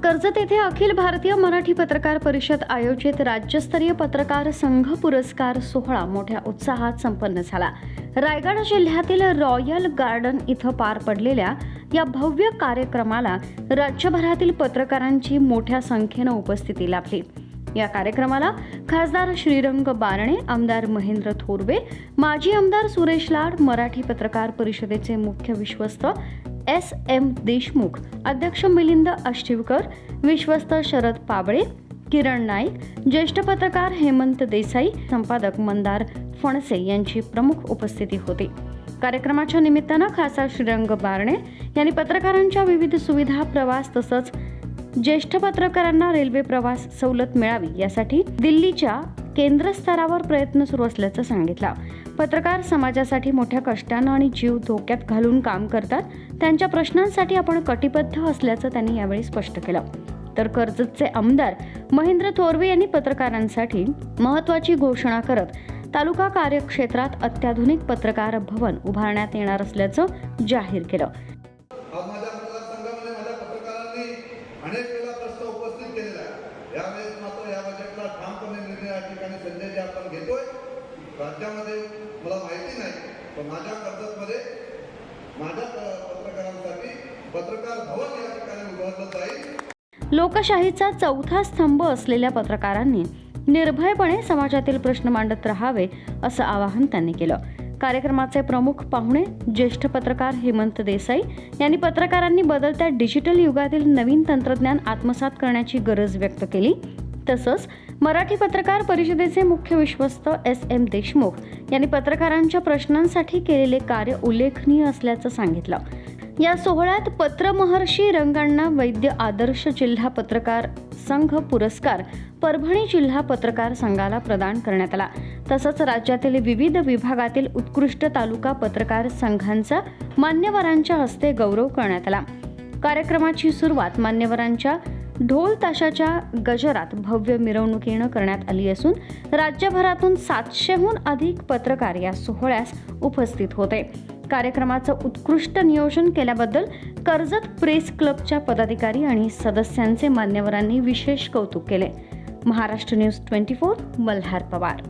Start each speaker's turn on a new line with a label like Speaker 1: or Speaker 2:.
Speaker 1: कर्जत येथे अखिल भारतीय मराठी पत्रकार परिषद आयोजित राज्यस्तरीय पत्रकार संघ पुरस्कार सोहळा मोठ्या उत्साहात संपन्न झाला। रायगड जिल्ह्यातील रॉयल गार्डन इथं पार पडलेल्या या भव्य कार्यक्रमाला राज्यभरातील पत्रकारांची मोठ्या संख्येने उपस्थिती लाभली। या कार्यक्रमाला खासदार श्रीरंग बारणे, आमदार महेंद्र थोरवे, माजी आमदार सुरेश लाड, मराठी पत्रकार परिषदेचे मुख्य विश्वस्त एस.एम. देशमुख, अध्यक्ष मिलिंद आष्टीवकर, विश्वस्त शरद पाबळे, किरण नाईक, ज्येष्ठ पत्रकार हेमंत देसाई, संपादक मंदार फणसे यांची प्रमुख उपस्थिती होती। कार्यक्रमाच्या निमित्तानं खासदार श्रीरंग बारणे यांनी पत्रकारांच्या विविध सुविधा, प्रवास तसंच ज्येष्ठ पत्रकारांना रेल्वे प्रवास सवलत मिळावी यासाठी दिल्लीच्या केंद्रस्तरावर प्रयत्न सुरू असल्याचं सांगितलं। पत्रकार समाजासाठी मोठ्या कष्टानं आणि जीव धोक्यात घालून काम करतात। त्यांच्या प्रश्नांसाठी आपण कटिबद्ध असल्याचं त्यांनी यावेळी स्पष्ट केलं। तर कर्जतचे आमदार महेंद्र थोरवे यांनी पत्रकारांसाठी महत्त्वाची घोषणा करत तालुका कार्यक्षेत्रात अत्याधुनिक पत्रकार भवन उभारण्यात येणार असल्याचं जाहीर केलं।
Speaker 2: अनेक वेळा प्रश्न उपस्थित केलेला आहे। यावेळेस मात्र या बजेटला ठामपणे निर्णय या ठिकाणी संजय जे आपण घेतोय, राज्यामध्ये मला माहिती नाही पण माझ्या कर्जतमध्ये माझ्या पत्रकारांसाठी पत्रकार भवन या ठिकाणी उभारलं जाईल।
Speaker 1: लोकशाहीचा चौथा स्तंभ असलेल्या पत्रकारांनी निर्भयपणे समाजातील प्रश्न मांडत राहावे असं आवाहन त्यांनी केलं। कार्यक्रमाचे प्रमुख पाहुणे ज्येष्ठ पत्रकार हेमंत देसाई यांनी पत्रकारांनी बदलत्या डिजिटल युगातील नवीन तंत्रज्ञान आत्मसात करण्याची गरज व्यक्त केली। तसंच मराठी पत्रकार परिषदेचे मुख्य विश्वस्त एस.एम. देशमुख यांनी पत्रकारांच्या प्रश्नांसाठी केलेले कार्य उल्लेखनीय असल्याचं सांगितलं। या सोहळ्यात पत्रमहर्षी रंगण्णा वैद्य आदर्श जिल्हा पत्रकार संघ पुरस्कार परभणी जिल्हा पत्रकार संघाला प्रदान करण्यात आला। तसंच राज्यातील विविध विभागातील उत्कृष्ट तालुका पत्रकार संघांचा मान्यवरांच्या हस्ते गौरव करण्यात आला। कार्यक्रमाची सुरुवात मान्यवरांच्या ढोल ताशाच्या गजरात भव्य मिरवणुकीनं करण्यात आली असून राज्यभरातून 700हून अधिक पत्रकार या सोहळ्यास उपस्थित होते। कार्यक्रमाचं उत्कृष्ट नियोजन केल्याबद्दल कर्जत प्रेस क्लबच्या पदाधिकारी आणि सदस्यांचे मान्यवरांनी विशेष कौतुक केले। महाराष्ट्र न्यूज 24 मल्हार पवार।